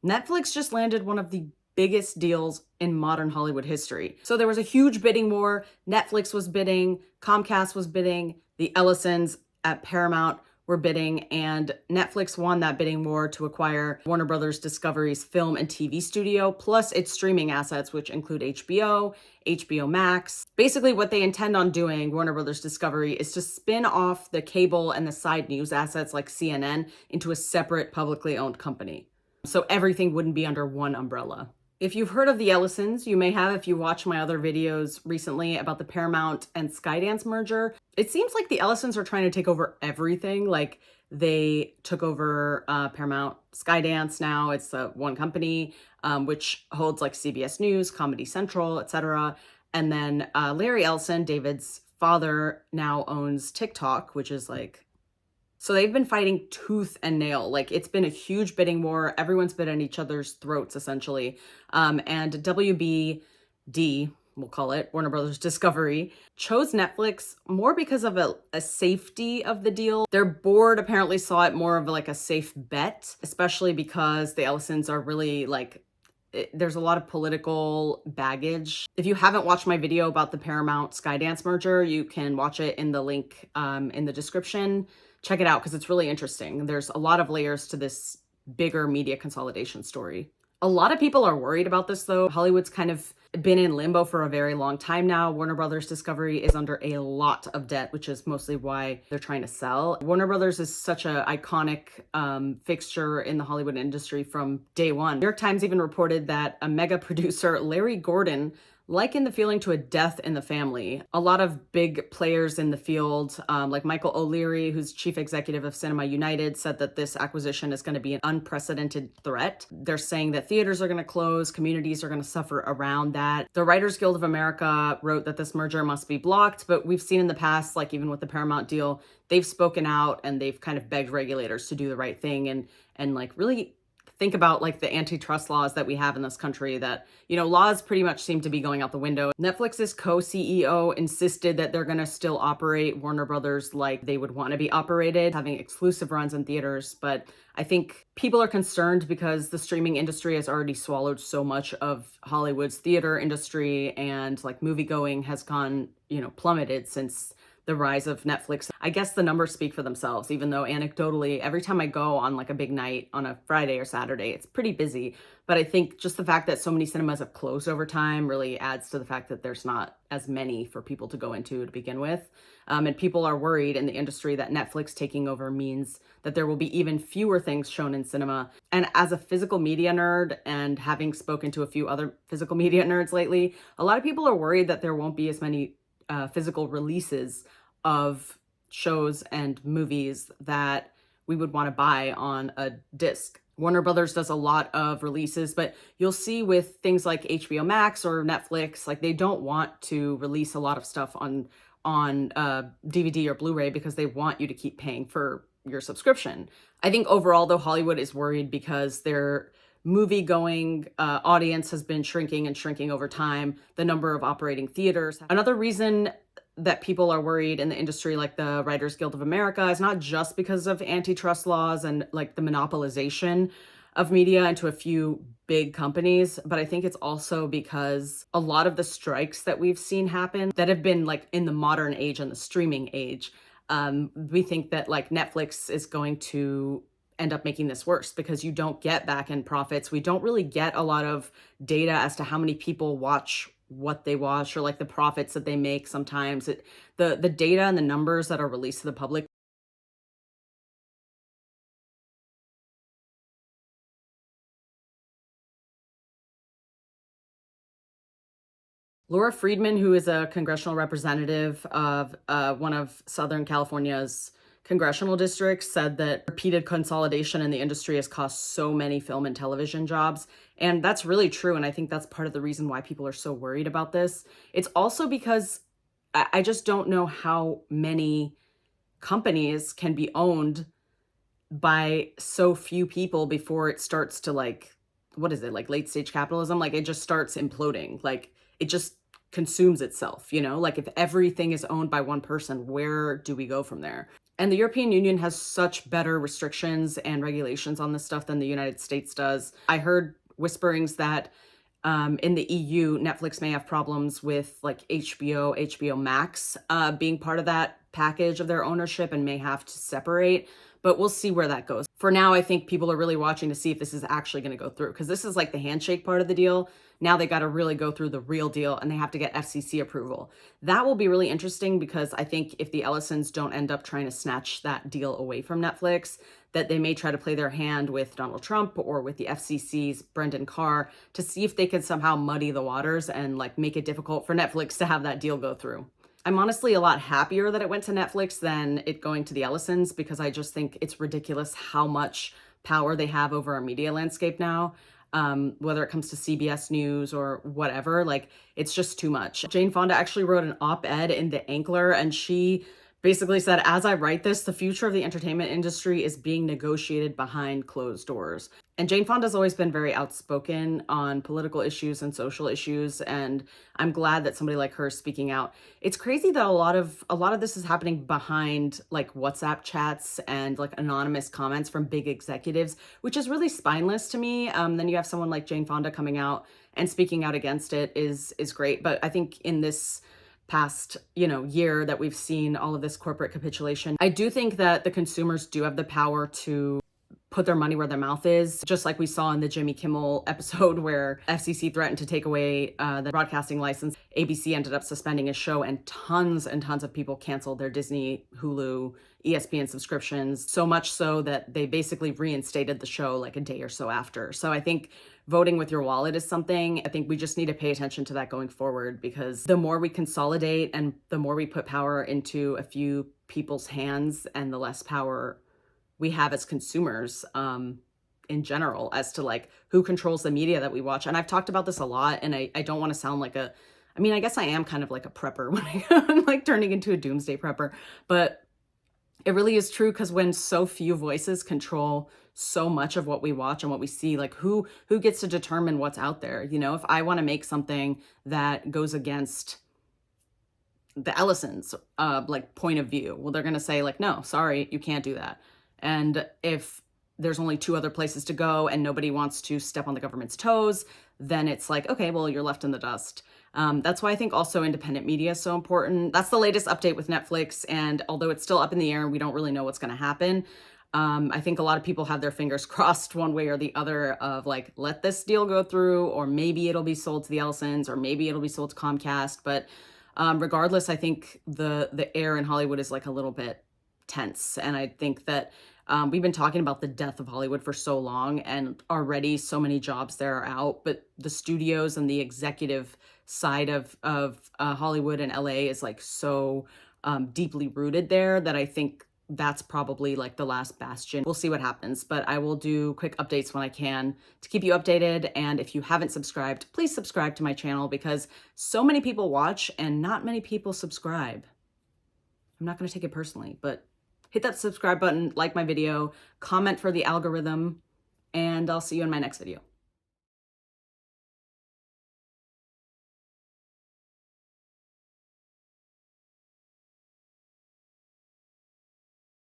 Netflix just landed one of the biggest deals in modern Hollywood history. So there was a huge bidding war. Netflix was bidding, Comcast was bidding, the Ellisons at Paramount were bidding, and Netflix won that bidding war to acquire Warner Brothers Discovery's film and TV studio, plus its streaming assets, which include HBO, HBO Max. Basically, what they intend on doing, Warner Brothers Discovery, is to spin off the cable and the side news assets like CNN into a separate publicly owned company. So everything wouldn't be under one umbrella. If you've heard of the Ellisons, you may have if you watched my other videos recently about the Paramount and Skydance merger. It seems like the Ellisons are trying to take over everything. Like they took over Paramount Skydance now. It's one company, which holds like CBS News, Comedy Central, etc. And then Larry Ellison, David's father, now owns TikTok, which is like, so they've been fighting tooth and nail. Like it's been a huge bidding war. Everyone's been at each other's throats, essentially. And WBD, we'll call it, Warner Brothers Discovery, chose Netflix more because of a safety of the deal. Their board apparently saw it more of like a safe bet, especially because the Ellisons are really like, there's a lot of political baggage. If you haven't watched my video about the Paramount Skydance merger, you can watch it in the link in the description. Check it out because it's really interesting. There's a lot of layers to this bigger media consolidation story. A lot of people are worried about this though. Hollywood's kind of been in limbo for a very long time now. Warner Brothers Discovery is under a lot of debt, which is mostly why they're trying to sell. Warner Brothers is such an iconic fixture in the Hollywood industry from day one. New York Times even reported that a mega producer, Larry Gordon, likened the feeling to a death in the family. A lot of big players in the field, like Michael O'Leary, who's chief executive of Cinema United, said that this acquisition is going to be an unprecedented threat. They're saying that theaters are going to close, communities are going to suffer around that. The Writers Guild of America wrote that this merger must be blocked, but we've seen in the past, like even with the Paramount deal, they've spoken out and they've kind of begged regulators to do the right thing and like really think about like the antitrust laws that we have in this country that, you know, laws pretty much seem to be going out the window. Netflix's co-CEO insisted that they're going to still operate Warner Brothers like they would want to be operated, having exclusive runs in theaters. But I think people are concerned because the streaming industry has already swallowed so much of Hollywood's theater industry, and like moviegoing has gone, you know, plummeted since the rise of Netflix. I guess the numbers speak for themselves, even though anecdotally, every time I go on like a big night on a Friday or Saturday, it's pretty busy. But I think just the fact that so many cinemas have closed over time really adds to the fact that there's not as many for people to go into to begin with. And people are worried in the industry that Netflix taking over means that there will be even fewer things shown in cinema. And as a physical media nerd, and having spoken to a few other physical media nerds lately, a lot of people are worried that there won't be as many physical releases of shows and movies that we would want to buy on a disc. Warner Brothers does a lot of releases, but you'll see with things like HBO Max or Netflix, like they don't want to release a lot of stuff on DVD or Blu-ray because they want you to keep paying for your subscription. I think overall, though, Hollywood is worried because their movie-going audience has been shrinking and shrinking over time. The number of operating theaters. Another reason that people are worried in the industry, like the Writers Guild of America, is not just because of antitrust laws and like the monopolization of media into a few big companies, but I think it's also because a lot of the strikes that we've seen happen that have been like in the modern age and the streaming age, we think that like Netflix is going to end up making this worse because you don't get back-end profits. We don't really get a lot of data as to how many people watch what they watch or like the profits that they make. Sometimes the data and the numbers that are released to the public. Laura Friedman, who is a congressional representative of one of Southern California's congressional districts, said that repeated consolidation in the industry has cost so many film and television jobs. And that's really true. And I think that's part of the reason why people are so worried about this. It's also because I just don't know how many companies can be owned by so few people before it starts to like, what is it, like late stage capitalism? Like it just starts imploding. Like it just consumes itself, you know? Like if everything is owned by one person, where do we go from there? And the European Union has such better restrictions and regulations on this stuff than the United States does. I heard whisperings that in the EU, Netflix may have problems with like HBO Max being part of that package of their ownership and may have to separate. But we'll see where that goes. For now, I think people are really watching to see if this is actually going to go through, because this is like the handshake part of the deal. Now they got to really go through the real deal, and they have to get FCC approval. That will be really interesting, because I think if the Ellisons don't end up trying to snatch that deal away from Netflix, that they may try to play their hand with Donald Trump or with the FCC's Brendan Carr to see if they could somehow muddy the waters and like make it difficult for Netflix to have that deal go through. I'm honestly a lot happier that it went to Netflix than it going to the Ellisons, because I just think it's ridiculous how much power they have over our media landscape now. Whether it comes to CBS News or whatever, like it's just too much. Jane Fonda actually wrote an op-ed in The Ankler, and she basically said, as I write this, the future of the entertainment industry is being negotiated behind closed doors. And Jane Fonda's always been very outspoken on political issues and social issues, and I'm glad that somebody like her is speaking out. It's crazy that a lot of this is happening behind like WhatsApp chats and like anonymous comments from big executives, which is really spineless to me. Then you have someone like Jane Fonda coming out and speaking out against it is great. But I think in this past, year that we've seen all of this corporate capitulation, I do think that the consumers do have the power to put their money where their mouth is, just like we saw in the Jimmy Kimmel episode where FCC threatened to take away the broadcasting license. ABC ended up suspending his show, and tons of people canceled their Disney, Hulu, ESPN subscriptions, so much so that they basically reinstated the show like a day or so after. So I think voting with your wallet is something. I think we just need to pay attention to that going forward, because the more we consolidate and the more we put power into a few people's hands, and the less power we have as consumers in general as to like who controls the media that we watch. And I've talked about this a lot, and I don't want to sound like I guess I am kind of like a prepper when I'm like turning into a doomsday prepper, but it really is true, because when so few voices control so much of what we watch and what we see, like who gets to determine what's out there? If I want to make something that goes against the Ellisons like point of view, well, they're going to say like, no, sorry, you can't do that. And if there's only two other places to go and nobody wants to step on the government's toes, then it's like, okay, well, you're left in the dust. That's why I think also independent media is so important. That's the latest update with Netflix. And although it's still up in the air and we don't really know what's going to happen, I think a lot of people have their fingers crossed one way or the other of like, let this deal go through, or maybe it'll be sold to the Ellisons, or maybe it'll be sold to Comcast. But regardless, I think the air in Hollywood is like a little bit tense. And I think that we've been talking about the death of Hollywood for so long, and already so many jobs there are out. But the studios and the executive side of Hollywood and LA is like so deeply rooted there that I think that's probably like the last bastion. We'll see what happens, but I will do quick updates when I can to keep you updated. And if you haven't subscribed, please subscribe to my channel, because so many people watch and not many people subscribe. I'm not going to take it personally, but hit that subscribe button, like my video, comment for the algorithm, and I'll see you in my next video.